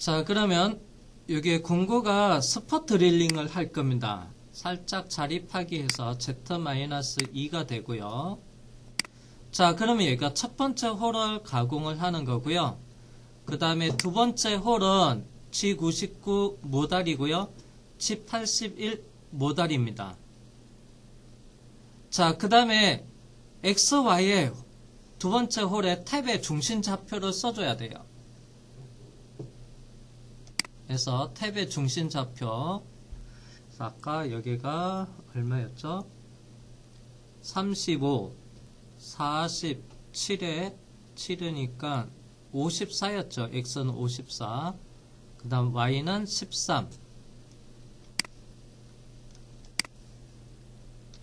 자, 그러면 여기에 공구가 스포 드릴링을 할 겁니다. 살짝 자립하기 해서 Z-2가 되고요. 자, 그러면 여기가 첫 번째 홀을 가공을 하는 거고요. 그 다음에 두 번째 홀은 G99 모달이고요. G81 모달입니다. 자, 그 다음에 XY의 두 번째 홀에 탭의 중심 좌표를 써줘야 돼요. 그래서 탭의 중심 좌표, 아까 여기가 얼마였죠? 35, 47에 7이니까 54였죠. X는 54. 그 다음 Y는 13.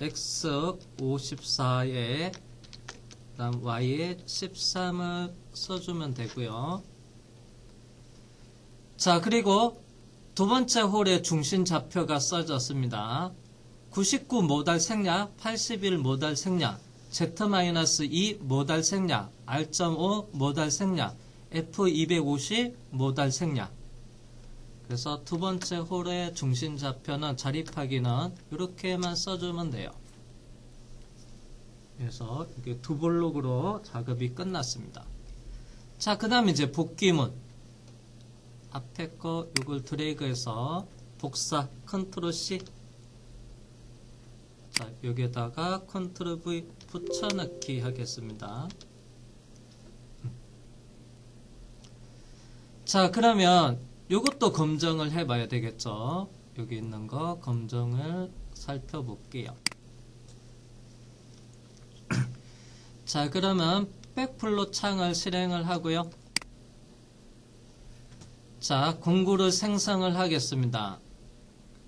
X 54에 그 다음 Y에 13을 써주면 되고요. 자, 그리고 두 번째 홀의 중심 좌표가 써졌습니다. 99 모달 생략, 81 모달 생략, Z-2 모달 생략, R.5 모달 생략, F250 모달 생략. 그래서 두 번째 홀의 중심 좌표는 자립하기는 이렇게만 써주면 돼요. 그래서 이게 두 블록으로 작업이 끝났습니다. 자, 그 다음에 이제 복귀문. 앞에 거 이걸 드래그해서 복사 컨트롤 C. 자, 여기에다가 컨트롤 V 붙여넣기 하겠습니다. 자, 그러면 이것도 검정을 해봐야 되겠죠. 여기 있는 거 검정을 살펴볼게요. 자, 그러면 백플로 창을 실행을 하고요. 자, 공구를 생성을 하겠습니다.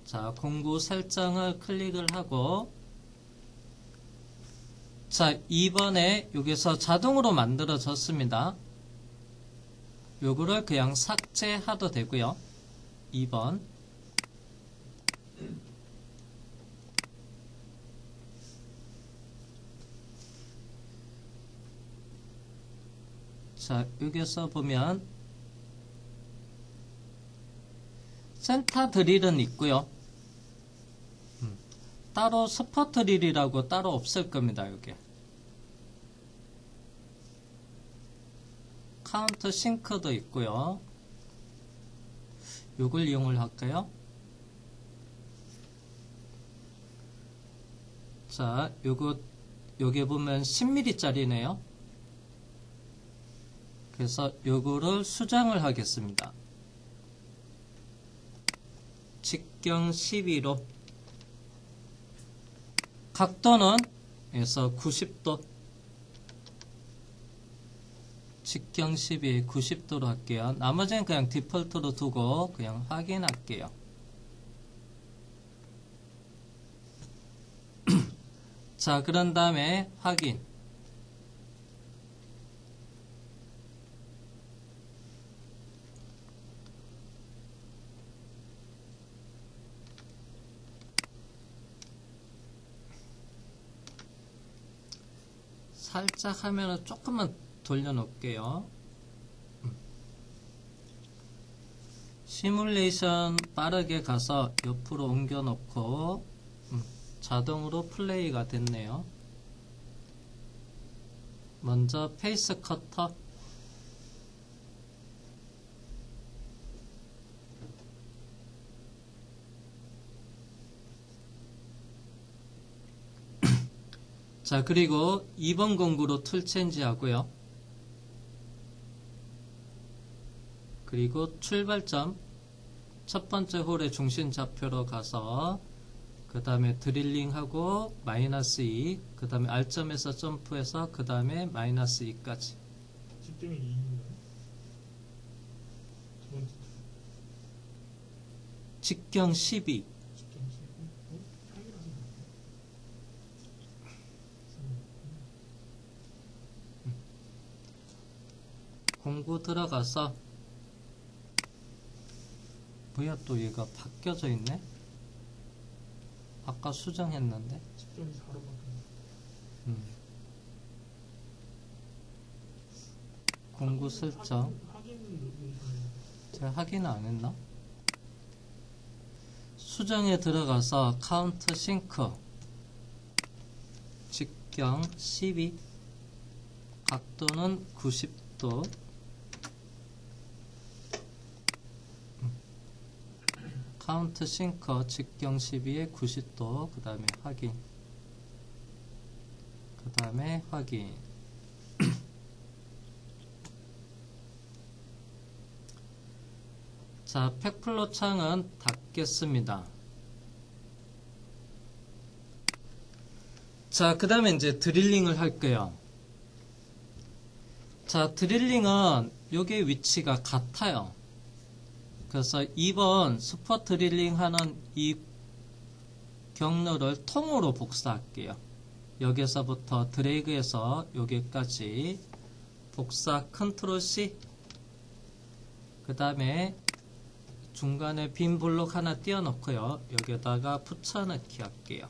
자, 공구 설정을 클릭을 하고, 자, 2번에 여기서 자동으로 만들어졌습니다. 요거를 그냥 삭제해도 되고요. 2번. 자, 여기서 보면 센터 드릴은 있고요. 따로 스포 드릴이라고 따로 없을 겁니다. 여기 카운트 싱크도 있고요. 요걸 이용을 할까요? 자, 여기 보면 10mm 짜리네요. 그래서 요거를 수정을 하겠습니다. 직경 12로 각도는 그래서 90도, 직경 12, 90도로 할게요. 나머지는 그냥 디폴트로 두고 그냥 확인할게요. 자, 그런 다음에 확인. 살짝 하면은 조금만 돌려놓을게요. 시뮬레이션 빠르게 가서 옆으로 옮겨 놓고 자동으로 플레이가 됐네요. 먼저 페이스 커터. 자, 그리고 2번 공구로 툴 체인지 하고요. 그리고 출발점 첫 번째 홀의 중심 좌표로 가서 그 다음에 드릴링하고 마이너스 2, 그 다음에 R점에서 점프해서 그 다음에 마이너스 2까지. 직경이 2인가요? 두 번째 직경 12. 직경 12? 확인하세요. 공구 들어가서 뭐야, 또 얘가 바뀌어져 있네. 아까 수정했는데. 직경이 4로 바뀌었네. 공구 설정. 확인을 누르시면 제가 확인 안 했나? 수정에 들어가서 카운트 싱크 직경 12 각도는 90도 카운트 싱커 직경 12에 90도 그 다음에 확인 그 다음에 확인 자 팩플로 창은 닫겠습니다. 자 그 다음에 이제 드릴링을 할게요. 자 드릴링은 요게 위치가 같아요. 그래서 2번 스포 드릴링 하는 이 경로를 통으로 복사할게요. 여기서부터 드래그해서 여기까지 복사 컨트롤 C 그 다음에 중간에 빈 블록 하나 띄워놓고요. 여기다가 붙여넣기 할게요.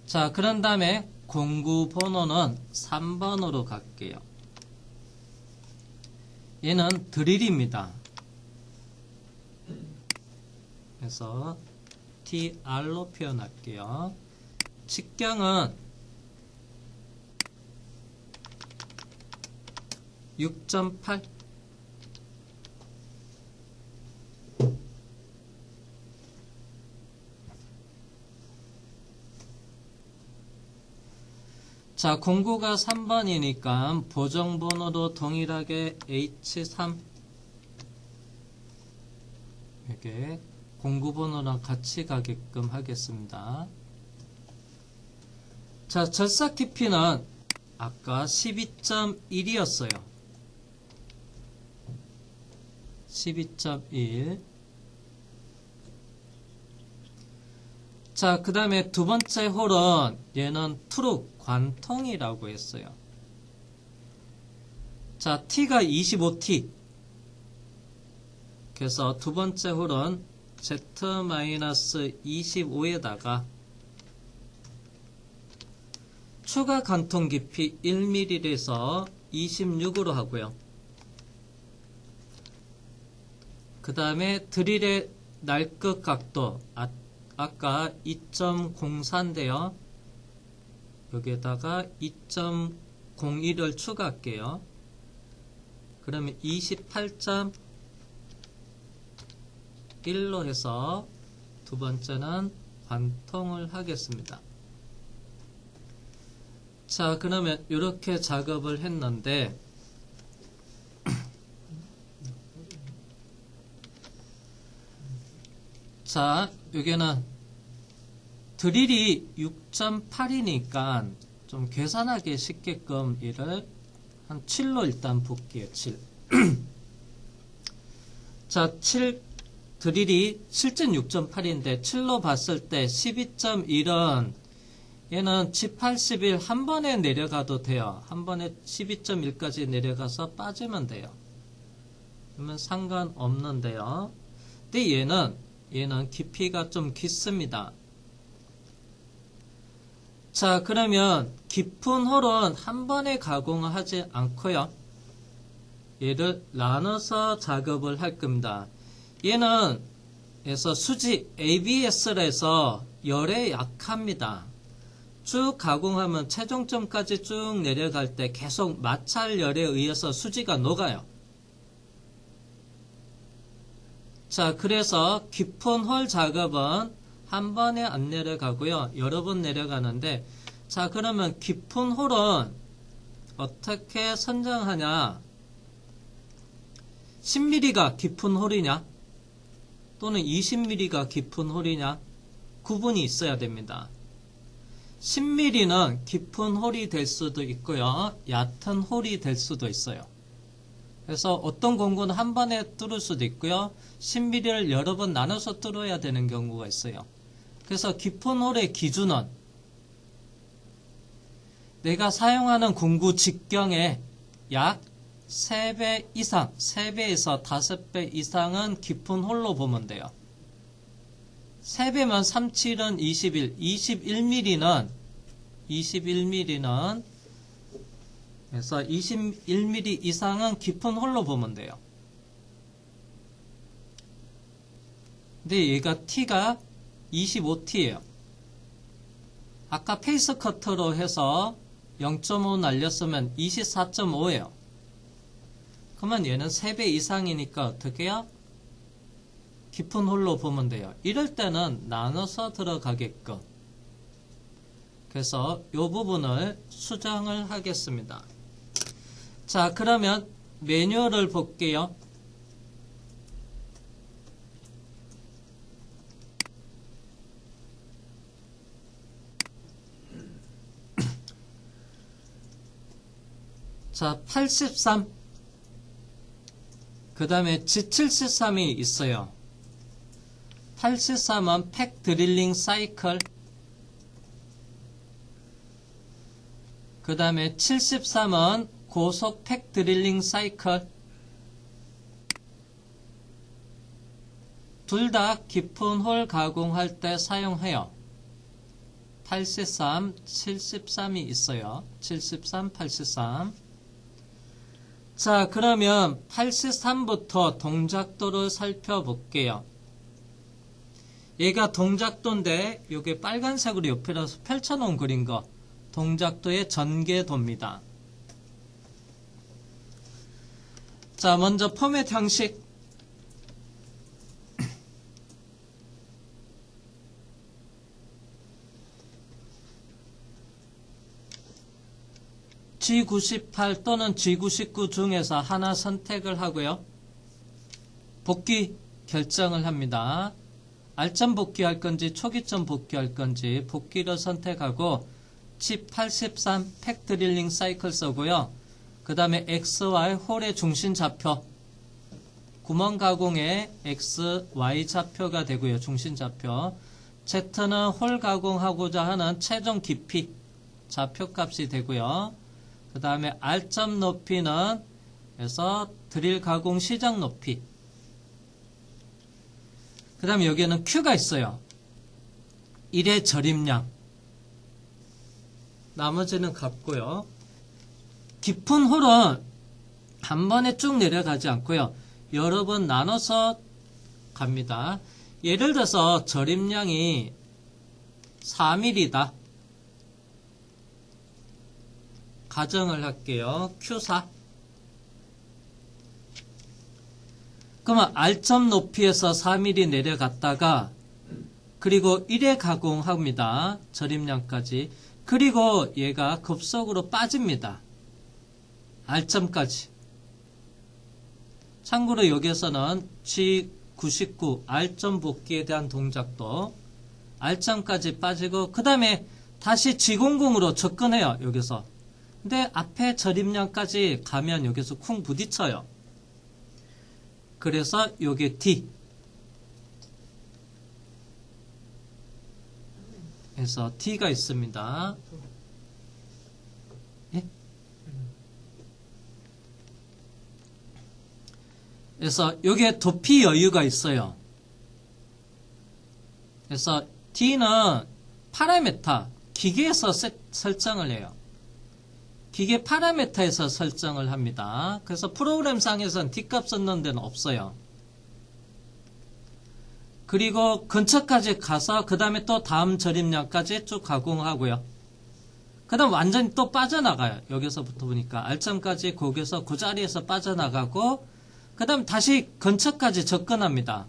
자 그런 다음에 공구 번호는 3번으로 갈게요. 얘는 드릴입니다. 그래서 TR로 표현할게요. 직경은 6.8 자, 공구가 3번이니까 보정번호도 동일하게 H3 이렇게 공구번호랑 같이 가게끔 하겠습니다. 자, 절삭 깊이는 아까 12.1이었어요. 12.1 자, 그 다음에 두 번째 홀은 얘는 트룩 관통이라고 했어요. 자, T가 25T. 그래서 두 번째 홀은 Z-25에다가 추가 관통 깊이 1mm에서 26으로 하고요. 그 다음에 드릴의 날끝 각도 아까 2.04인데요. 여기에다가 2.01을 추가할게요. 그러면 28.1로 해서 두 번째는 관통을 하겠습니다. 자, 그러면 이렇게 작업을 했는데 자, 여기는 드릴이 6.8이니까 좀 계산하기 쉽게끔 이를 한 7로 일단 볼게요. 7. 자, 7 드릴이 실제 6.8인데 7로 봤을 때 12.1은 얘는 G81 한 번에 내려가도 돼요. 한 번에 12.1까지 내려가서 빠지면 돼요. 그러면 상관없는데요. 근데 얘는 깊이가 좀 깊습니다. 자, 그러면 깊은 홀은 한 번에 가공을 하지 않고요. 얘를 나눠서 작업을 할 겁니다. 얘는 그래서 수지 ABS라 해서 열에 약합니다. 쭉 가공하면 최종점까지 쭉 내려갈 때 계속 마찰 열에 의해서 수지가 녹아요. 자, 그래서 깊은 홀 작업은 한 번에 안 내려가고요. 여러 번 내려가는데, 자, 그러면 깊은 홀은 어떻게 선정하냐? 10mm가 깊은 홀이냐? 또는 20mm가 깊은 홀이냐? 구분이 있어야 됩니다. 10mm는 깊은 홀이 될 수도 있고요. 얕은 홀이 될 수도 있어요. 그래서 어떤 공구는 한 번에 뚫을 수도 있고요. 10mm를 여러 번 나눠서 뚫어야 되는 경우가 있어요. 그래서 깊은 홀의 기준은 내가 사용하는 공구 직경의 약 3배 이상, 3배에서 5배 이상은 깊은 홀로 보면 돼요. 3배면 37은 21, 21mm는 그래서 21mm 이상은 깊은 홀로 보면 돼요. 근데 얘가 T가 25T예요. 아까 페이스 커터로 해서 0.5 날렸으면 24.5예요. 그러면 얘는 3배 이상이니까 어떻게 해요? 깊은 홀로 보면 돼요. 이럴 때는 나눠서 들어가게끔. 그래서 이 부분을 수정을 하겠습니다. 자, 그러면 매뉴얼을 볼게요. 자, 83. 그 다음에 G73이 있어요. 83은 팩 드릴링 사이클. 그 다음에 73은 고속 팩 드릴링 사이클. 둘 다 깊은 홀 가공할 때 사용해요. 83, 73이 있어요. 73, 83. 자, 그러면 83부터 동작도를 살펴볼게요. 얘가 동작도인데 이게 빨간색으로 옆에다 펼쳐놓은 그린 거 동작도의 전개도입니다. 자, 먼저 포맷 형식. G98 또는 G99 중에서 하나 선택을 하고요. 복귀 결정을 합니다. 알점 복귀할 건지 초기점 복귀할 건지 복귀를 선택하고 G83 팩 드릴링 사이클 써고요. 그 다음에 XY 홀의 중심 좌표, 구멍 가공의 X, Y 좌표가 되고요. 중심 좌표. Z는 홀 가공하고자 하는 최종 깊이 좌표값이 되고요. 그 다음에 R점 높이는 그래서 드릴 가공 시작 높이. 그 다음에 여기에는 Q가 있어요. 1의 절임량. 나머지는 같고요. 깊은 홀은 한 번에 쭉 내려가지 않고요. 여러 번 나눠서 갑니다. 예를 들어서 절임량이 4mm다. 가정을 할게요. Q4. 그러면 R점 높이에서 4mm 내려갔다가 그리고 1에 가공합니다. 절임량까지. 그리고 얘가 급속으로 빠집니다. R점까지. 참고로 여기에서는 G99 R점 복귀에 대한 동작도 R점까지 빠지고 그 다음에 다시 G00으로 접근해요. 여기서. 근데 앞에 절임량까지 가면 여기서 쿵 부딪혀요. 그래서 요게 D. 그래서 D가 있습니다. 예? 그래서 요게 도피 여유가 있어요. 그래서 D는 파라메타, 기계에서 설정을 해요. 기계 파라메타에서 설정을 합니다. 그래서 프로그램상에서는 D값 썼는 데는 없어요. 그리고 근처까지 가서 그 다음에 또 다음 절임량까지 쭉 가공하고요. 그 다음 완전히 또 빠져나가요. 여기서부터 보니까 R점까지 거기서 그 자리에서 빠져나가고 그 다음 다시 근처까지 접근합니다.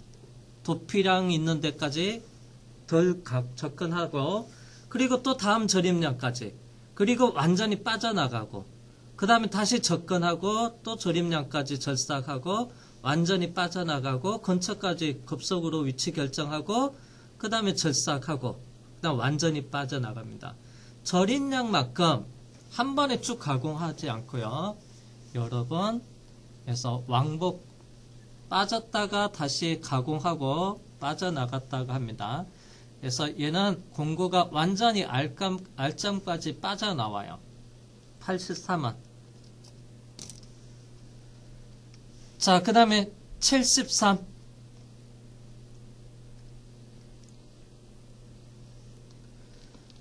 도피량 있는 데까지 덜 접근하고 그리고 또 다음 절임량까지 그리고 완전히 빠져나가고 그 다음에 다시 접근하고 또 절임량까지 절삭하고 완전히 빠져나가고 근처까지 급속으로 위치 결정하고 그 다음에 절삭하고 그 다음 완전히 빠져나갑니다. 절임량만큼 한 번에 쭉 가공하지 않고요. 여러 번 해서 왕복 빠졌다가 다시 가공하고 빠져나갔다가 합니다. 그래서 얘는 공구가 완전히 R점까지 빠져나와요. 83은. 자, 그 다음에 73.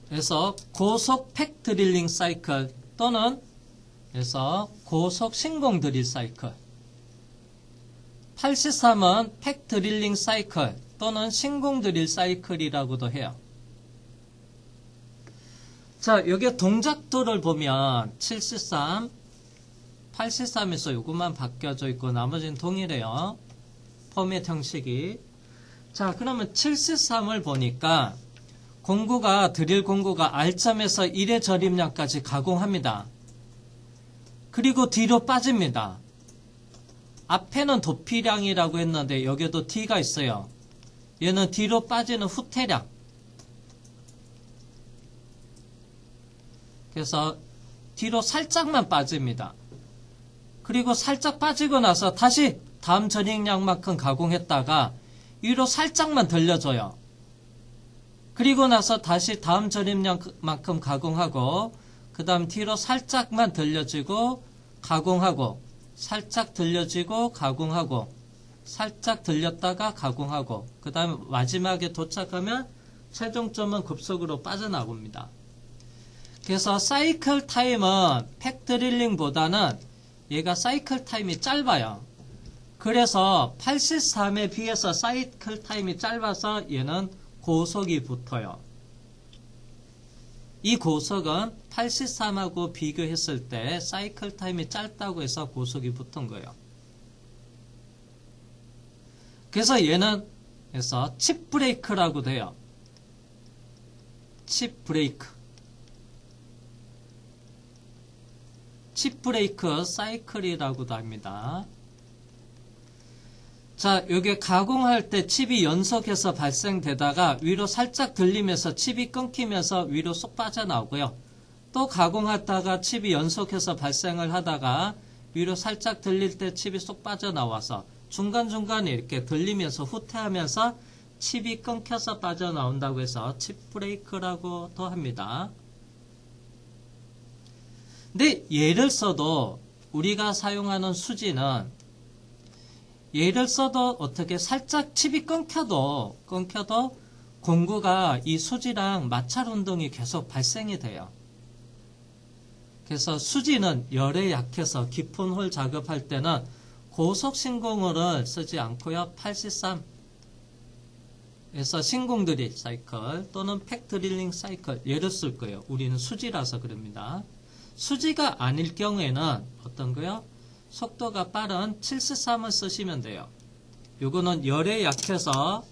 그래서 고속 팩 드릴링 사이클 또는 그래서 고속 신공 드릴 사이클. 83은 팩 드릴링 사이클 또는 신공 드릴 사이클이라고도 해요. 자, 여기 동작도를 보면 73, 83에서 요것만 바뀌어져 있고 나머지는 동일해요. 포맷 형식이. 자, 그러면 73을 보니까 드릴 공구가 R점에서 1의 저림량까지 가공합니다. 그리고 뒤로 빠집니다. 앞에는 도피량이라고 했는데 여기도 D가 있어요. 얘는 뒤로 빠지는 후퇴량. 그래서 뒤로 살짝만 빠집니다. 그리고 살짝 빠지고 나서 다시 다음 저림량만큼 가공했다가 위로 살짝만 들려줘요. 그리고 나서 다시 다음 저림량만큼 가공하고 그 다음 뒤로 살짝만 들려지고 가공하고 살짝 들려지고 가공하고 살짝 들렸다가 가공하고 그 다음에 마지막에 도착하면 최종점은 급속으로 빠져나옵니다. 그래서 사이클 타임은 팩 드릴링보다는 얘가 사이클 타임이 짧아요. 그래서 83에 비해서 사이클 타임이 짧아서 얘는 고속이 붙어요. 이 고속은 83하고 비교했을 때 사이클 타임이 짧다고 해서 고속이 붙은 거예요. 그래서 얘는 그래서 칩 브레이크라고 돼요. 칩 브레이크. 칩 브레이크 사이클이라고도 합니다. 자, 여기 가공할 때 칩이 연속해서 발생되다가 위로 살짝 들리면서 칩이 끊기면서 위로 쏙 빠져나오고요. 또 가공하다가 칩이 연속해서 발생을 하다가 위로 살짝 들릴 때 칩이 쏙 빠져나와서 중간중간에 이렇게 들리면서 후퇴하면서 칩이 끊겨서 빠져나온다고 해서 칩 브레이크라고도 합니다. 근데 예를 써도 우리가 사용하는 수지는 예를 써도 어떻게 살짝 칩이 끊겨도 공구가 이 수지랑 마찰 운동이 계속 발생이 돼요. 그래서 수지는 열에 약해서 깊은 홀 작업할 때는 고속 신공을 쓰지 않고요. 83에서 신공 드릴 사이클 또는 팩 드릴링 사이클 얘를 쓸 거예요. 우리는 수지라서 그럽니다. 수지가 아닐 경우에는 어떤 거요? 속도가 빠른 73을 쓰시면 돼요. 요거는 열에 약해서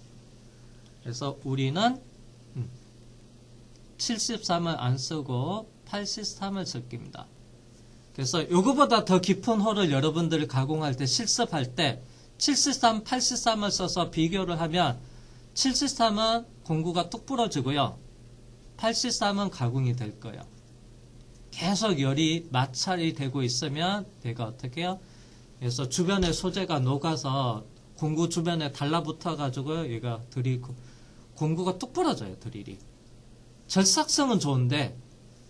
그래서 우리는 73을 안 쓰고 83을 쓸 겁니다. 그래서 요거보다 더 깊은 홀을 여러분들이 가공할 때 실습할 때 73, 83을 써서 비교를 하면 73은 공구가 뚝 부러지고요. 83은 가공이 될 거예요. 계속 열이 마찰이 되고 있으면 얘가 어떻게 해요? 그래서 주변에 소재가 녹아서 공구 주변에 달라붙어 가지고 얘가 공구가 뚝 부러져요. 드릴이. 절삭성은 좋은데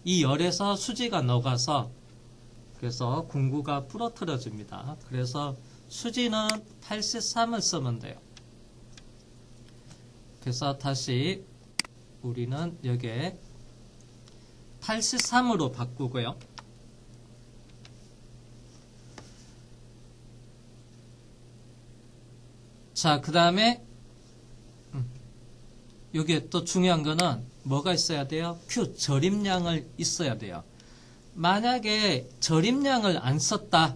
이 열에서 수지가 녹아서 그래서 공구가 부러뜨려집니다. 그래서 수지는 83을 쓰면 돼요. 그래서 다시 우리는 여기에 83으로 바꾸고요. 자, 그 다음에 여기에 또 중요한 거는 뭐가 있어야 돼요? Q, 저림량을 있어야 돼요. 만약에 저림량을 안 썼다.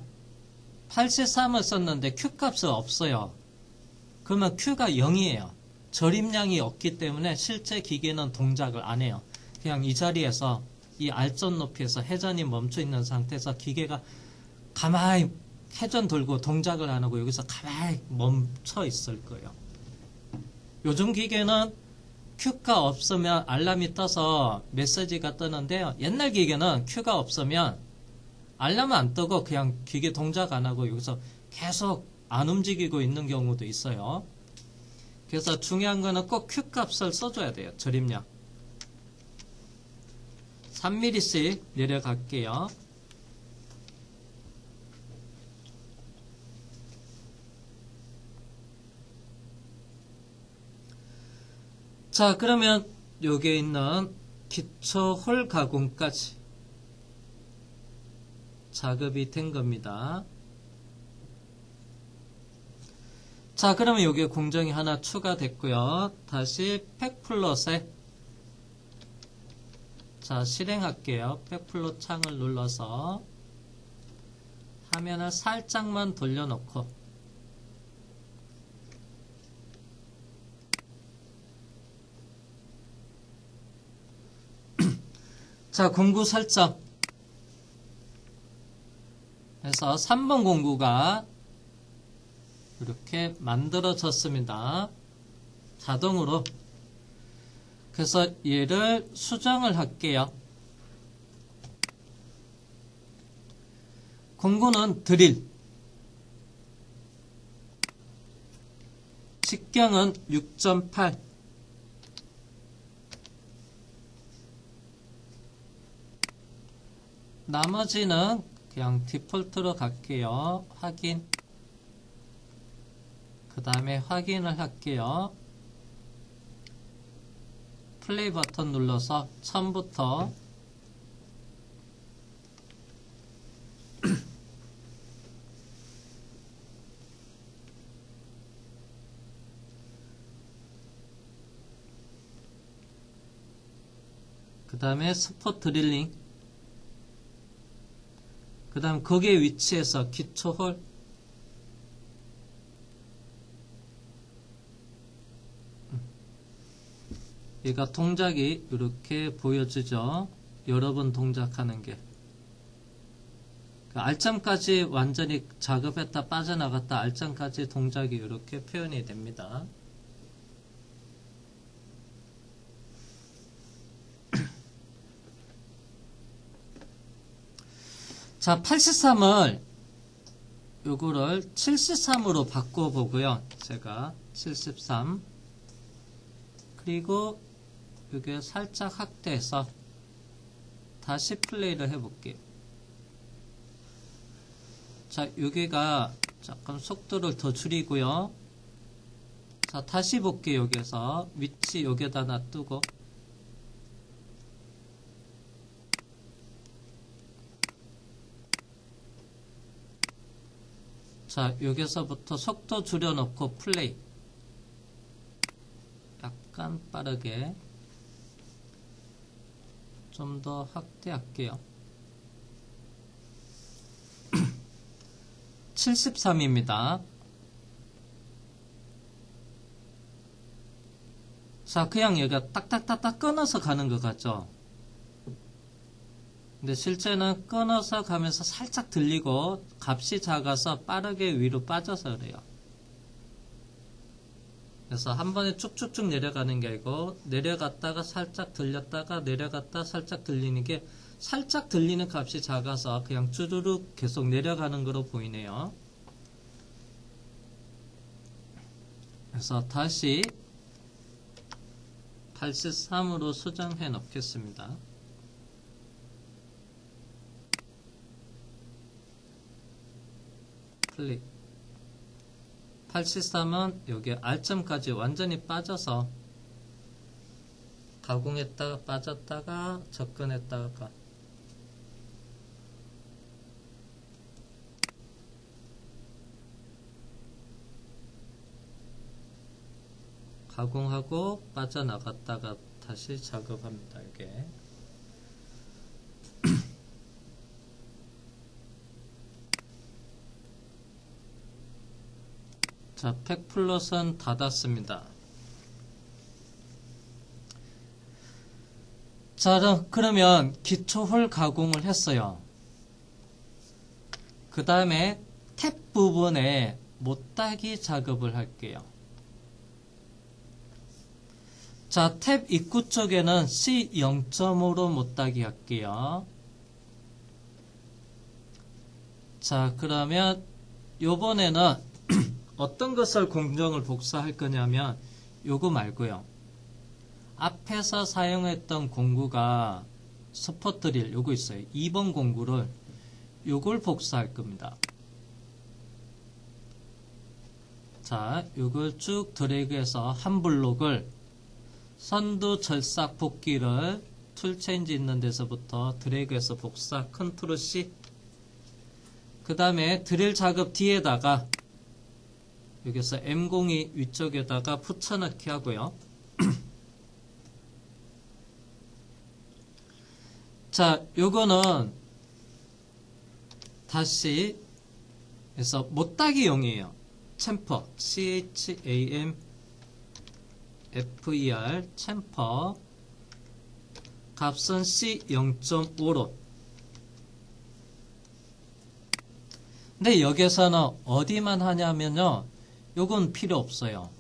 83을 썼는데 Q값은 없어요. 그러면 Q가 0이에요. 저림량이 없기 때문에 실제 기계는 동작을 안 해요. 그냥 이 자리에서 이 R점 높이에서 회전이 멈춰 있는 상태에서 기계가 가만히 회전 돌고 동작을 안 하고 여기서 가만히 멈춰 있을 거예요. 요즘 기계는 Q가 없으면 알람이 떠서 메시지가 뜨는데요. 옛날 기계는 Q가 없으면 알람은 안 뜨고 그냥 기계 동작 안 하고 여기서 계속 안 움직이고 있는 경우도 있어요. 그래서 중요한 거는 꼭 Q값을 써줘야 돼요. 저림량. 3mm씩 내려갈게요. 자, 그러면 여기에 있는 기초 홀 가공까지 작업이 된 겁니다. 자, 그러면 여기에 공정이 하나 추가됐고요. 다시 팩플롯에 자, 실행할게요. 팩플롯 창을 눌러서 화면을 살짝만 돌려놓고 자, 공구 설정 해서 3번 공구가 이렇게 만들어졌습니다. 자동으로. 그래서 얘를 수정을 할게요. 공구는 드릴, 직경은 6.8, 나머지는 그냥 디폴트로 갈게요. 확인. 그 다음에 확인을 할게요. 플레이 버튼 눌러서 처음부터 그 다음에 스포 드릴링, 그 다음 거기에 위치해서 기초홀, 얘가 동작이 이렇게 보여지죠. 여러 번 동작하는 게. 알점까지 완전히 작업했다 빠져나갔다 알점까지 동작이 이렇게 표현이 됩니다. 자, 83을 요거를 73으로 바꿔보고요. 제가 73 그리고 이게 살짝 확대해서 다시 플레이를 해볼게요. 자, 여기가 잠깐 속도를 더 줄이고요. 자, 다시 볼게요. 여기에서 위치 여기에다 놔두고 자, 여기서부터 속도 줄여놓고 플레이. 약간 빠르게 좀 더 확대할게요. 73입니다. 자, 그냥 여기가 딱딱딱딱 끊어서 가는 것 같죠? 근데 실제는 끊어서 가면서 살짝 들리고 값이 작아서 빠르게 위로 빠져서 그래요. 그래서 한 번에 쭉쭉쭉 내려가는 게 아니고 내려갔다가 살짝 들렸다가 내려갔다 살짝 들리는 게 살짝 들리는 값이 작아서 그냥 쭈르륵 계속 내려가는 거로 보이네요. 그래서 다시 83으로 수정해 놓겠습니다. 클릭. 83은 여기 R점까지 완전히 빠져서 가공했다가 빠졌다가 접근했다가 가공하고 빠져나갔다가 다시 작업합니다. 이게 자, 팩플롯은 닫았습니다. 자, 그러면 기초홀 가공을 했어요. 그 다음에 탭 부분에 못따기 작업을 할게요. 자, 탭 입구 쪽에는 C0.5로 못따기 할게요. 자, 그러면 요번에는 어떤 것을 공정을 복사할 거냐면 요거 말고요. 앞에서 사용했던 공구가 스포트릴 요거 있어요. 2번 공구를 요걸 복사할 겁니다. 자, 요걸 쭉 드래그해서 한 블록을 선두 절삭 복귀를 툴 체인지 있는 데서부터 드래그해서 복사 컨트롤 C 그 다음에 드릴 작업 뒤에다가 여기서 M02 위쪽에다가 붙여넣기 하고요. 자, 요거는 다시 해서 못따기용이에요. 챔퍼, CHAMFER, 챔퍼, 값은 C0.5로. 근데 여기서는 어디만 하냐면요, 요건 필요 없어요.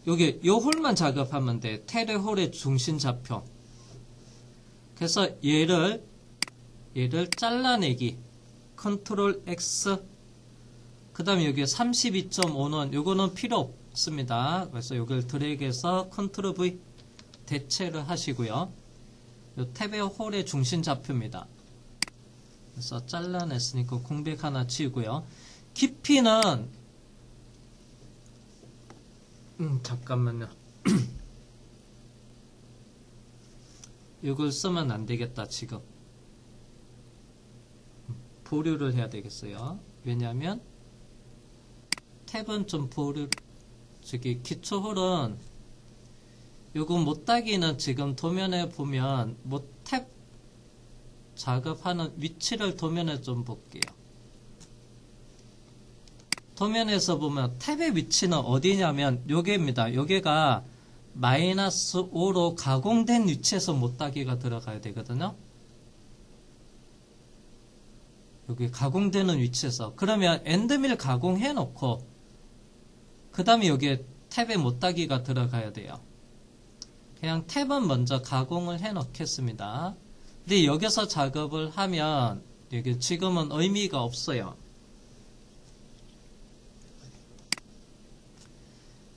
여기 요 홀만 작업하면 돼. 테레홀의 중심 좌표. 그래서 얘를 잘라내기. 컨트롤 X. 그 다음에 여기 32.5는 요거는 필요 없습니다. 그래서 요걸 드래그해서 컨트롤 V 대체를 하시고요. 요 탭의 홀의 중심 좌표입니다. 그래서 잘라냈으니까 공백 하나 지우고요. 깊이는 잠깐만요. 이걸 쓰면 안 되겠다, 지금. 보류를 해야 되겠어요. 왜냐하면 탭은 좀 기초홀은 요거 못따기는 지금 도면에 보면 탭 작업하는 위치를 도면에 좀 볼게요. 도면에서 보면 탭의 위치는 어디냐면 요게입니다. 요게가 -5로 가공된 위치에서 못따기가 들어가야 되거든요. 여기 가공되는 위치에서. 그러면 엔드밀 가공해 놓고 그 다음에 여기에 탭에 못따기가 들어가야 돼요. 그냥 탭은 먼저 가공을 해 놓겠습니다. 근데 여기서 작업을 하면 여기 지금은 의미가 없어요.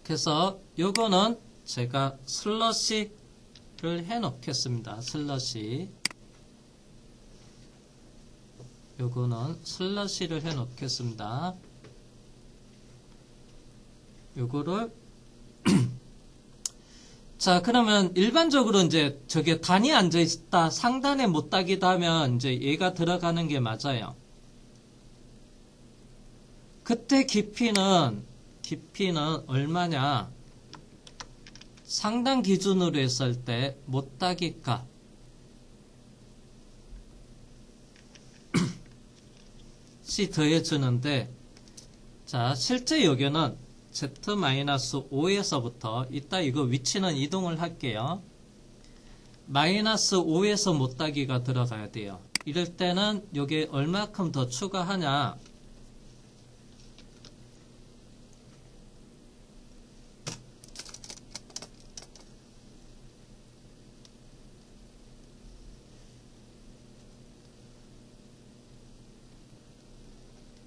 그래서 요거는 제가 슬러시를 해 놓겠습니다. 슬러시. 요거는 슬러시를 해 놓겠습니다. 요거를 자, 그러면 일반적으로 이제 저게 단이 앉아 있다, 상단에 못따기다 하면 이제 얘가 들어가는 게 맞아요. 그때 깊이는 얼마냐? 상단 기준으로 했을 때 못따기 값. C 더해주는데, 자, 실제 여기는 Z-5에서부터, 이따 이거 위치는 이동을 할게요. -5에서 못따기가 들어가야 돼요. 이럴 때는 여기에 얼마큼 더 추가하냐?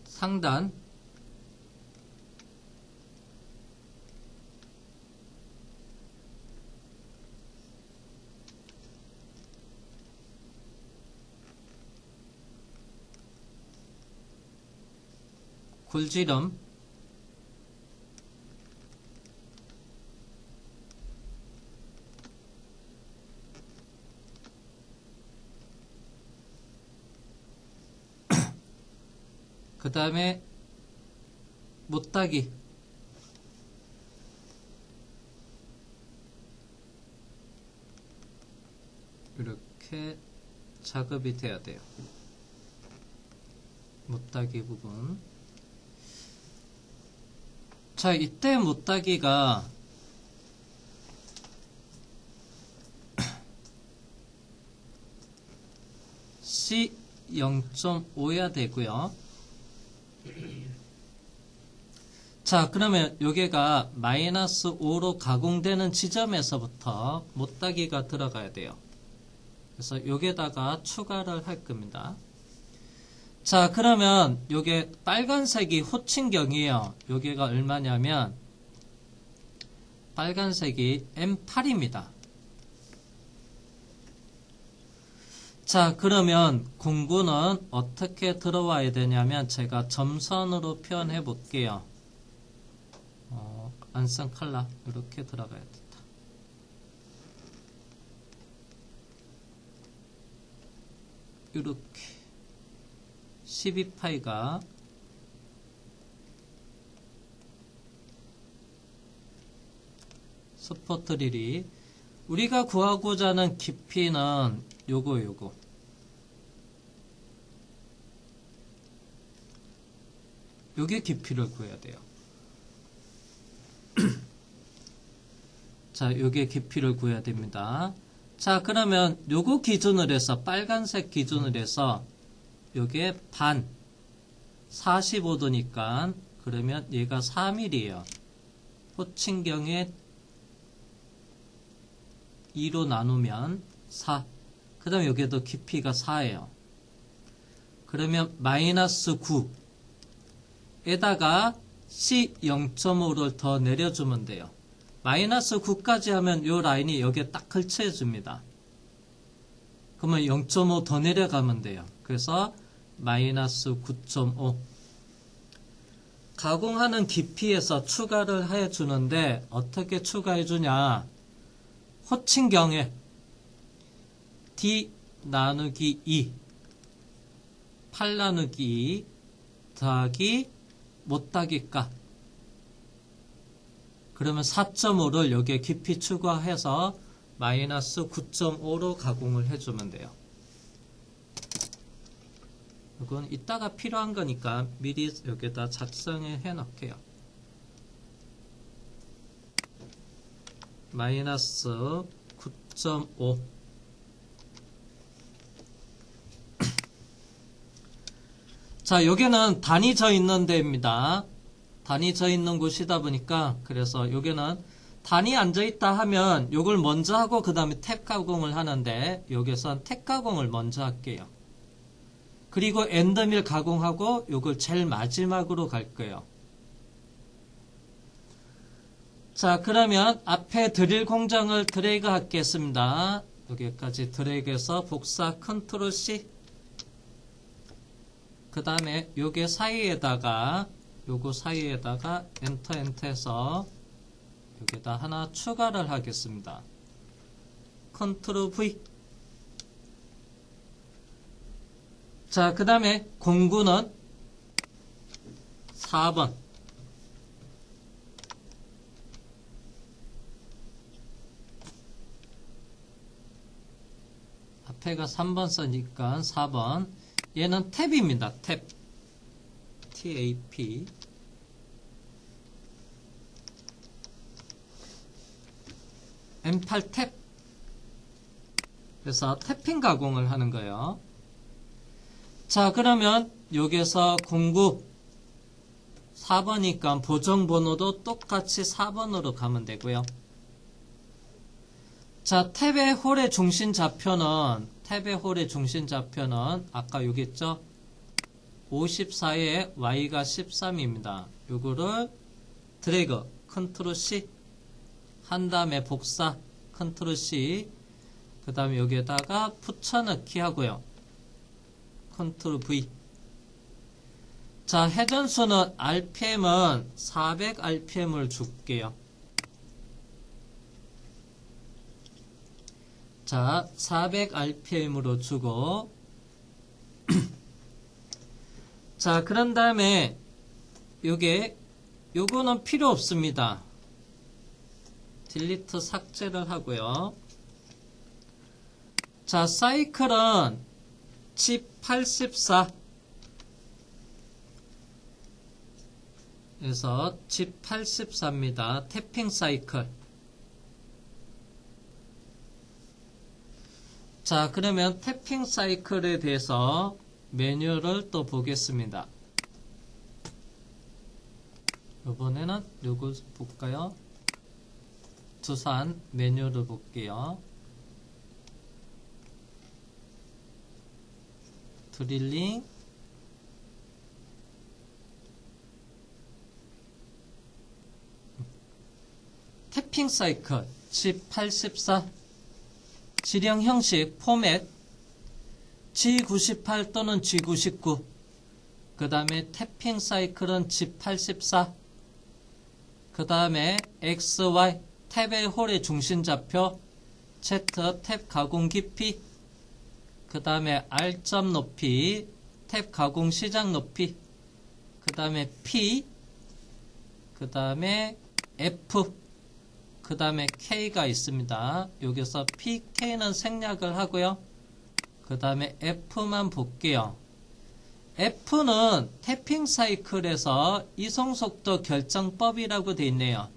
상단 굴지름 그 다음에 못따기 이렇게 작업이 돼야 돼요. 못따기 부분. 자, 이때 못따기가 C 0.5야 되고요. 자, 그러면 여기가 -5로 가공되는 지점에서부터 못따기가 들어가야 돼요. 그래서 여기에다가 추가를 할 겁니다. 자, 그러면 요게 빨간색이 호칭경이에요. 여기가 얼마냐면 빨간색이 M8입니다. 자, 그러면 공구는 어떻게 들어와야 되냐면 제가 점선으로 표현해 볼게요. 안선 컬러 이렇게 들어가야 된다. 이렇게 12파이가 스포트 릴이 우리가 구하고자 하는 깊이는 요거 요게 깊이를 구해야 돼요. 자, 요게 깊이를 구해야 됩니다. 자, 그러면 요거 기준으로 해서 빨간색 기준으로 해서 요게 반 45도니까 그러면 얘가 4mm예요. 호칭경에 2로 나누면 4. 그 다음에 여기도 깊이가 4예요. 그러면 마이너스 9에다가 C 0.5를 더 내려주면 돼요. 마이너스 9까지 하면 이 라인이 여기에 딱 걸쳐줍니다. 그러면 0.5 더 내려가면 돼요. 그래서 마이너스 9.5. 가공하는 깊이에서 추가를 해주는데 어떻게 추가해주냐. 호칭경에 D 나누기 2 8 나누기 2 더하기 못하기가 그러면 4.5를 여기에 깊이 추가해서 마이너스 9.5로 가공을 해주면 돼요. 이건 이따가 필요한 거니까 미리 여기다 작성해 놓을게요. 마이너스 9.5 자, 여기는 단이 져 있는 데입니다. 단이 져 있는 곳이다 보니까 그래서 여기는 단이 앉아 있다 하면 요걸 먼저 하고 그 다음에 탭 가공을 하는데 여기선 탭 가공을 먼저 할게요. 그리고 엔드밀 가공하고 요걸 제일 마지막으로 갈 거예요. 자, 그러면 앞에 드릴 공정을 드래그 하겠습니다. 여기까지 드래그해서 복사 컨트롤 C. 그 다음에 요게 사이에다가 요거 사이에다가 엔터 해서 여기다 하나 추가를 하겠습니다. 컨트롤 V. 자, 그 다음에 공구는 4번. 앞에가 3번 써니까 4번. 얘는 탭입니다. 탭. TAP. M8 탭. 그래서 탭핑 가공을 하는 거예요. 자, 그러면 여기서 공구 4번이니까 보정번호도 똑같이 4번으로 가면 되고요. 자, 탭의 홀의 중심 좌표는 아까 여기 있죠? 54에 y가 13입니다. 요거를 드래그 컨트롤 C 한 다음에 복사 컨트롤 C 그 다음에 여기에다가 붙여넣기 하고요. 컨트롤 V. 자, 회전수는 RPM은 400rpm을 줄게요. 자, 400rpm으로 주고 자, 그런 다음에 요거는 필요 없습니다. 딜리트 삭제를 하고요. 자, 사이클은 칩 84 그래서 칩 84입니다. 태핑 사이클. 자, 그러면 태핑 사이클에 대해서 메뉴를 또 보겠습니다. 이번에는 요거 볼까요? 두산 메뉴를 볼게요. 드릴링 태핑 사이클 칩 84 지령 형식 포맷 G98 또는 G99 그 다음에 태핑 사이클은 G84 그 다음에 XY 탭의 홀의 중심 좌표 Z 탭 가공 깊이 그 다음에 R점 높이 탭 가공 시장 높이, 그 다음에 P, 그 다음에 F, 그 다음에 K가 있습니다. 여기서 PK는 생략을 하고요. 그 다음에 F만 볼게요. F는 태핑 사이클에서 이송속도 결정법이라고 되어 있네요.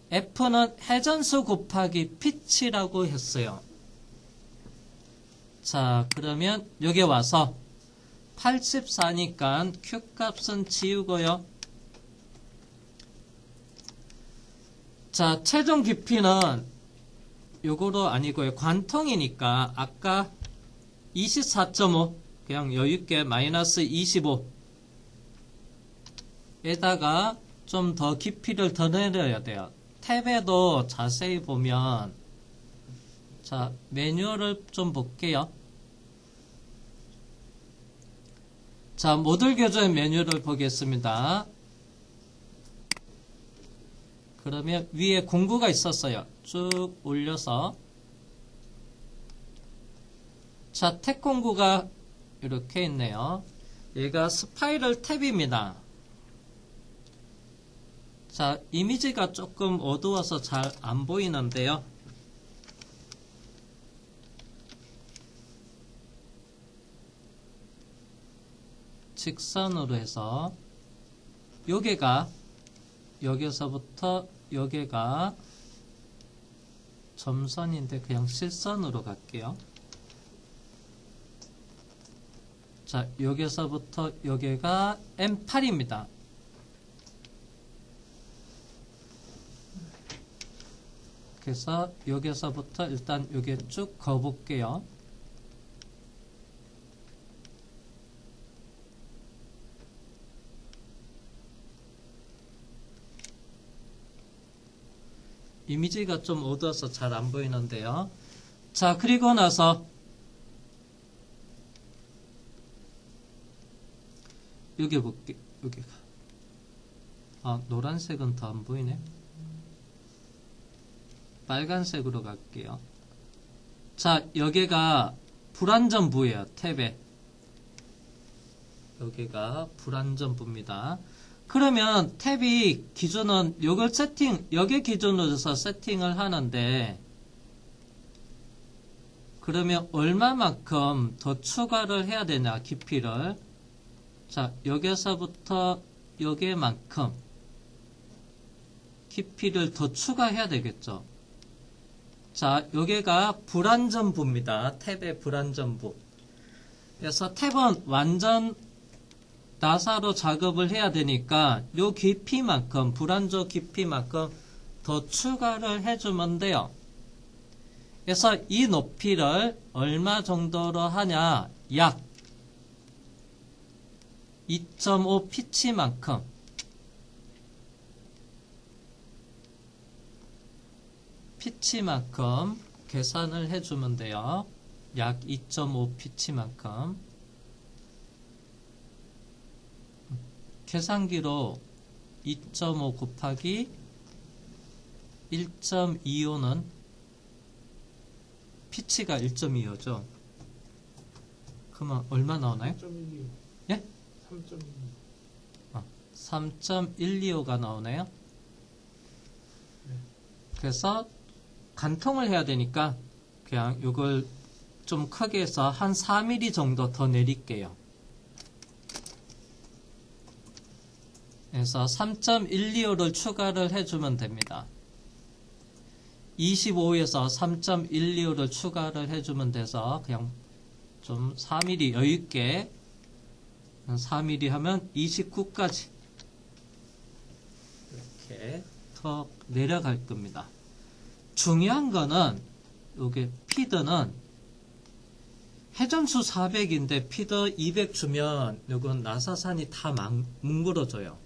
F는 회전수 곱하기 피치라고 했어요. 자, 그러면 여기 와서 84니까 Q 값은 지우고요. 자, 최종 깊이는 요거로 아니고요. 관통이니까 아까 24.5 그냥 여유있게 마이너스 25에다가 좀 더 깊이를 더 내려야 돼요. 탭에도 자세히 보면 자, 매뉴얼을 좀 볼게요. 자, 모듈 교조의 매뉴얼을 보겠습니다. 그러면 위에 공구가 있었어요. 쭉 올려서 자, 탭 공구가 이렇게 있네요. 얘가 스파이럴 탭입니다. 자, 이미지가 조금 어두워서 잘 안 보이는데요. 직선으로 해서 여기가 여기서부터 여기가 점선인데 그냥 실선으로 갈게요. 자, 여기서부터 여기가 M8입니다. 그래서 여기서부터 일단 여기 쭉 거볼게요. 이미지가 좀 어두워서 잘 안 보이는데요. 자, 그리고 나서 여기 볼게, 여기가. 아, 노란색은 더 안 보이네. 빨간색으로 갈게요. 자, 여기가 불안전부예요, 탭에. 여기가 불안전부입니다. 그러면 탭이 기준은 요걸 여기 기준으로 해서 세팅을 하는데, 그러면 얼마만큼 더 추가를 해야 되냐, 깊이를. 자, 여기서부터 여기만큼 깊이를 더 추가해야 되겠죠. 자, 여기가 불안전부입니다. 탭의 불안전부. 그래서 탭은 완전 나사로 작업을 해야 되니까 요 깊이만큼, 불안조 깊이만큼 더 추가를 해주면 돼요. 그래서 이 높이를 얼마 정도로 하냐, 약 2.5 피치만큼 계산을 해주면 돼요. 약 2.5 피치만큼. 계산기로 2.5 곱하기 1.25는 피치가 1.25죠. 그러면 얼마 나오나요? 3.12. 예? 3.125가 나오네요. 네. 그래서 관통을 해야 되니까 그냥 이걸 좀 크게 해서 한 4mm 정도 더 내릴게요. 그래서 3.125를 추가를 해주면 됩니다. 25에서 3.125를 추가를 해주면 돼서 그냥 좀 4mm 여유있게 4mm 하면 29까지 이렇게 더 내려갈 겁니다. 중요한 거는 요게 피드는 회전수 400인데 피드 200 주면 요건 나사산이 다 뭉그러져요.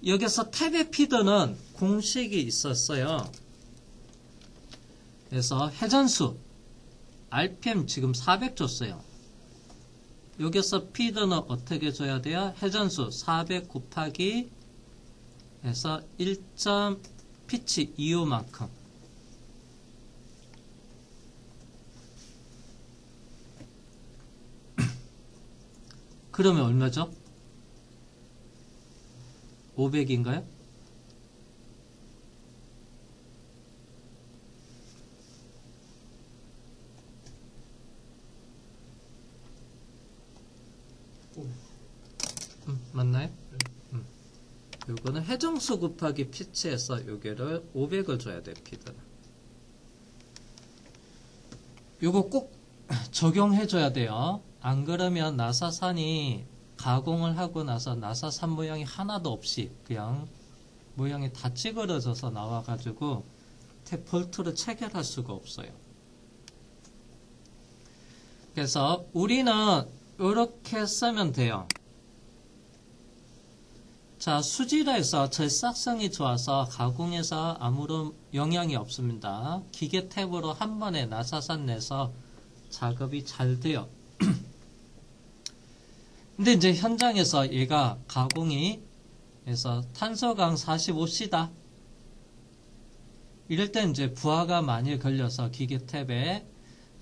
여기서 탭의 피드는 공식이 있었어요. 그래서 회전수 RPM 지금 400 줬어요. 여기서 피드는 어떻게 줘야 돼요? 회전수 400 곱하기 해서 1. 피치 25만큼. 그러면 얼마죠? 500인가요? 맞나요? 요거는 해정수 곱하기 피치해서 요게를 500을 줘야 돼, 피드는. 요거 꼭 적용해줘야 돼요. 안 그러면 나사산이 가공을 하고 나서 나사산 모양이 하나도 없이 그냥 모양이 다 찌그러져서 나와가지고 볼트를 체결할 수가 없어요. 그래서 우리는 이렇게 쓰면 돼요. 자, 수질에서 절삭성이 좋아서 가공해서 아무런 영향이 없습니다. 기계 탭으로 한 번에 나사산 내서 작업이 잘 돼요. 근데 이제 현장에서 얘가 가공이 해서 탄소강 45C다. 이럴 때 이제 부하가 많이 걸려서 기계 탭에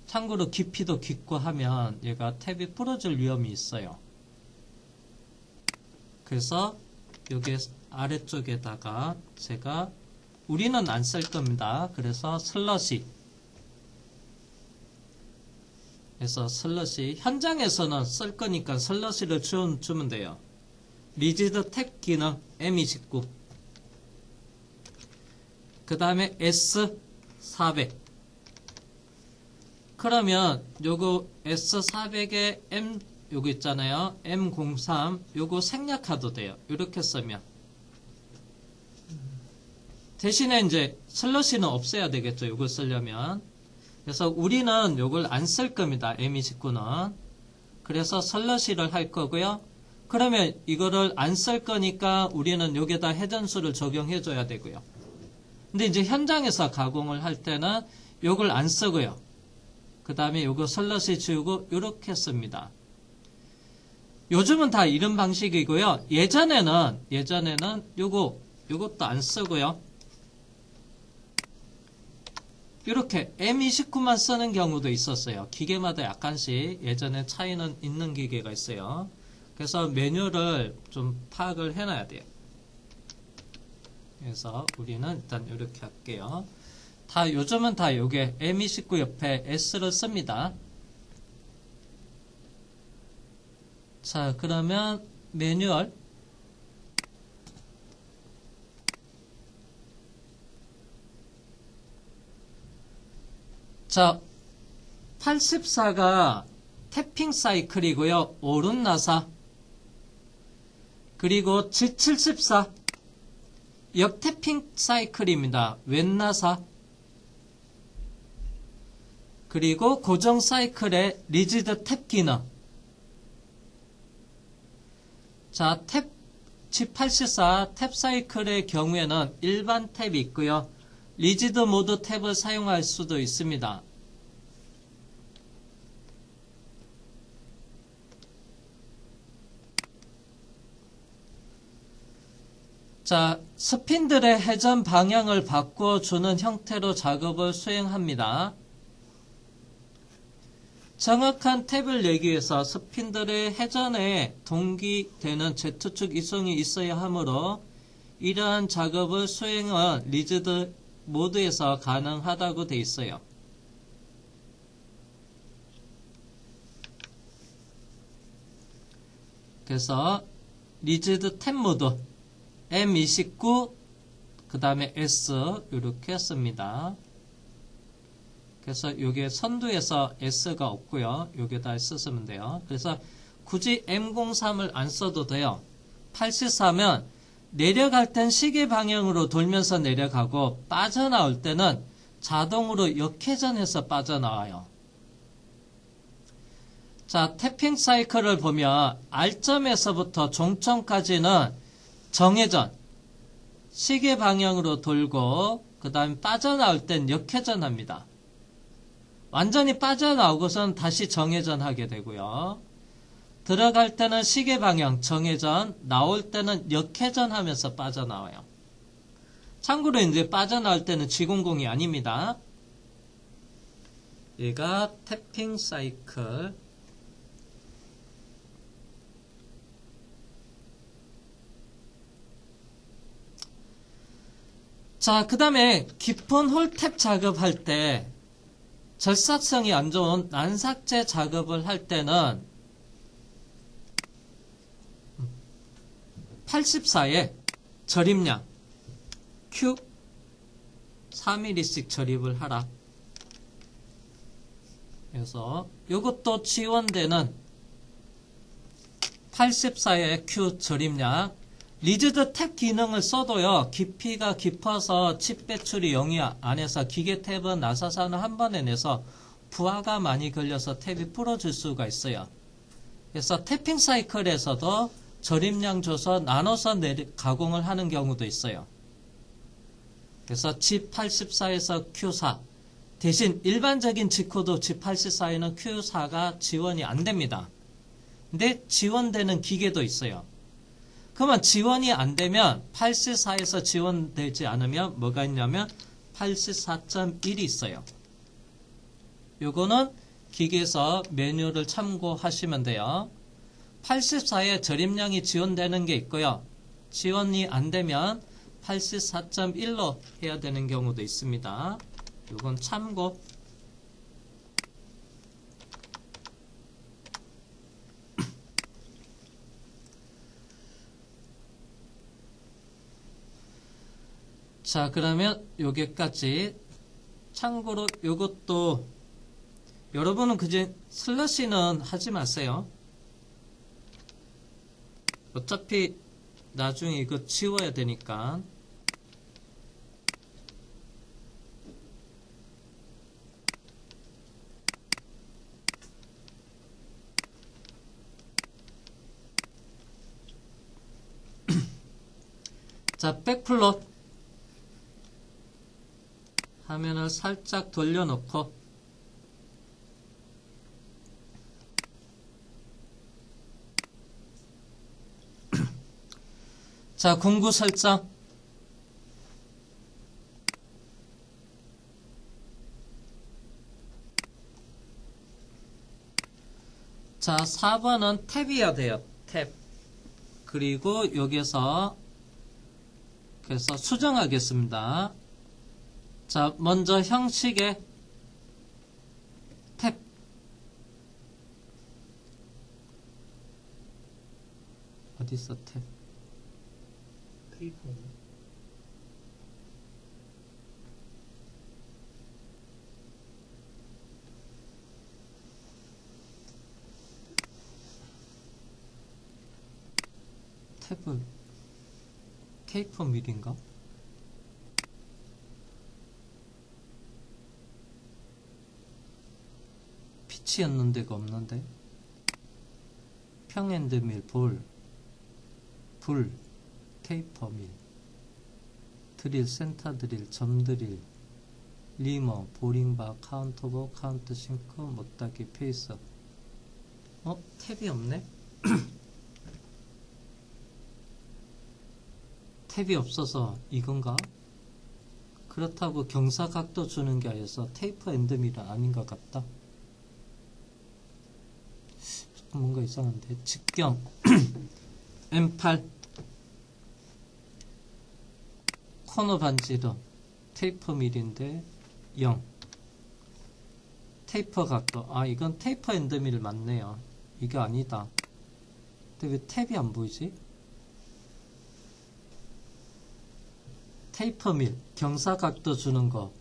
참고로 깊이도 깊고 하면 얘가 탭이 부러질 위험이 있어요. 그래서 여기 아래쪽에다가 제가 우리는 안 쓸 겁니다. 그래서 슬러시 그래서 슬러시 현장에서는 쓸 거니까 슬러시를 주면 돼요. 리지드 탭 기능 M29 그 다음에 S400 그러면 요거 S400에 M 요거 있잖아요. M03 요거 생략해도 돼요. 이렇게 쓰면 대신에 이제 슬러시는 없애야 되겠죠. 요거 쓰려면 그래서 우리는 요걸 안 쓸 겁니다. M29는 그래서 슬러시를 할 거고요. 그러면 이거를 안 쓸 거니까 우리는 여기다 해전수를 적용해 줘야 되고요. 근데 이제 현장에서 가공을 할 때는 요걸 안 쓰고요. 그 다음에 요거 슬러시 지우고 요렇게 씁니다. 요즘은 다 이런 방식이고요. 예전에는 요것도 안 쓰고요. 이렇게 M29만 쓰는 경우도 있었어요. 기계마다 약간씩 예전에 차이는 있는 기계가 있어요. 그래서 매뉴얼을 좀 파악을 해놔야 돼요. 그래서 우리는 일단 이렇게 할게요. 요즘은 다 요게 M29 옆에 S를 씁니다. 자, 그러면 매뉴얼 자, 84가 태핑 사이클이고요. 오른 나사 그리고 74 역태핑 사이클입니다. 왼 나사 그리고 고정 사이클의 리지드 탭 기능 자, 탭 G84 탭 사이클의 경우에는 일반 탭이 있고요. 리지드 모드 탭을 사용할 수도 있습니다. 자, 스핀들의 회전 방향을 바꿔주는 형태로 작업을 수행합니다. 정확한 탭을 내기 위해서 스핀들의 회전에 동기되는 Z축 이송이 있어야 하므로 이러한 작업을 수행은 리지드 모드에서 가능하다고 되어 있어요. 그래서 리지드 탭 모드 M29 그 다음에 S 이렇게 씁니다. 그래서 요게 선두에서 S가 없고요. 요게다 쓰시면 돼요. 그래서 굳이 M03을 안 써도 돼요. 83은 내려갈 땐 시계 방향으로 돌면서 내려가고 빠져나올 때는 자동으로 역회전해서 빠져나와요. 자, 태핑 사이클을 보면 R점에서부터 종점까지는 정회전, 시계 방향으로 돌고 그 다음에 빠져나올 땐 역회전합니다. 완전히 빠져나오고선 다시 정회전하게 되고요. 들어갈 때는 시계 방향 정회전, 나올 때는 역회전하면서 빠져나와요. 참고로 이제 빠져나올 때는 G00이 아닙니다. 얘가 태핑 사이클. 자, 그 다음에 깊은 홀탭 작업할 때 절삭성이 안 좋은 난삭제 작업을 할 때는 84에 절입량 Q 4mm씩 절입을 하라. 그래서 이것도 지원되는 84의 Q 절입량. 리지드 탭 기능을 써도요, 깊이가 깊어서 칩 배출이 0이 안에서 기계 탭은 나사산을 한 번에 내서 부하가 많이 걸려서 탭이 부러질 수가 있어요. 그래서 태핑 사이클에서도 절입량 줘서 나눠서 가공을 하는 경우도 있어요. 그래서 G84에서 Q4 대신 일반적인 G코드 G84에는 Q4가 지원이 안 됩니다. 근데 지원되는 기계도 있어요. 그러면 지원이 안 되면 84에서 지원되지 않으면 뭐가 있냐면 84.1이 있어요. 요거는 기계에서 매뉴얼을 참고하시면 돼요. 84에 절입량이 지원되는 게 있고요. 지원이 안 되면 84.1로 해야 되는 경우도 있습니다. 요건 참고. 자, 그러면 여기까지. 참고로 요것도 여러분은 그제 슬러시는 하지 마세요. 어차피 나중에 이거 지워야 되니까. 자, 백플롯 화면을 살짝 돌려놓고 자, 공구 설정. 자, 4번은 탭이어야 돼요. 탭. 그리고 여기서 그래서 수정하겠습니다. 자, 먼저 형식의 탭. 어디 있어, 탭? 테이프. 탭을 테이프 밀인가? 피치였는 데가 없는데. 평핸드밀, 불, 테이퍼 밀, 드릴, 센터 드릴, 점 드릴, 리머, 보링바, 카운터보, 카운트 싱크, 못닫기, 페이서. 탭이 없네? 탭이 없어서 이건가? 그렇다고 경사각도 주는 게 아니어서 테이프 엔드밀은 아닌 것 같다. 뭔가 이상한데. 직경 M8 코너 반지름 테이퍼 밀인데 0. 테이퍼 각도. 아, 이건 테이퍼 엔드밀 맞네요. 이게 아니다. 근데 왜 탭이 안 보이지? 테이퍼 밀 경사 각도 주는 거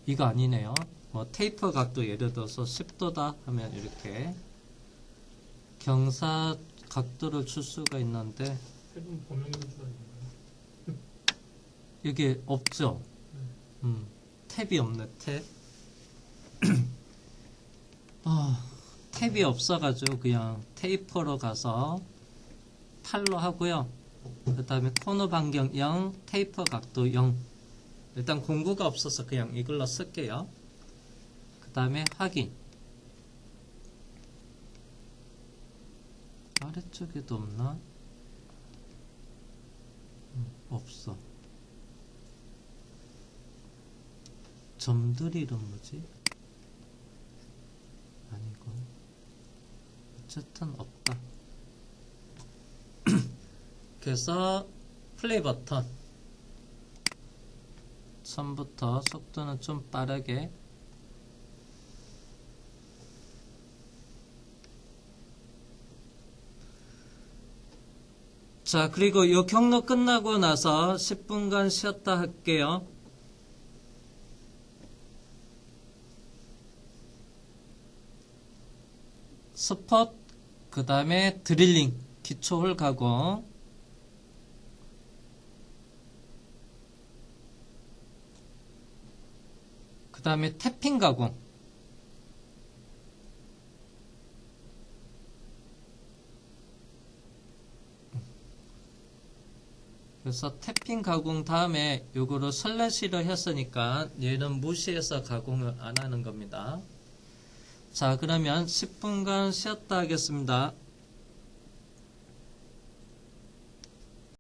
이거 아니네요. 뭐 테이퍼 각도 예를 들어서 10도다 하면 이렇게 경사 각도를 줄 수가 있는데 탭은 범용으로 줘야 되나요? 이게 없죠. 탭이 없네. 탭. 탭이 없어가지고 그냥 테이퍼로 가서 8로 하고요. 그 다음에 코너 반경 0, 테이퍼 각도 0. 일단 공구가 없어서 그냥 이걸로 쓸게요. 그 다음에 확인. 아래쪽에도 없나? 없어. 점들이는 뭐지? 아니고. 어쨌든 없다. 그래서 플레이 버튼 선부터 속도는 좀 빠르게. 자, 그리고 이 경로 끝나고 나서 10분간 쉬었다 할게요. 스폿, 그 다음에 드릴링, 기초홀 가공. 그 다음에 태핑 가공. 그래서 태핑 가공 다음에 요거를 슬래시로 했으니까 얘는 무시해서 가공을 안 하는 겁니다. 자, 그러면 10분간 쉬었다 하겠습니다.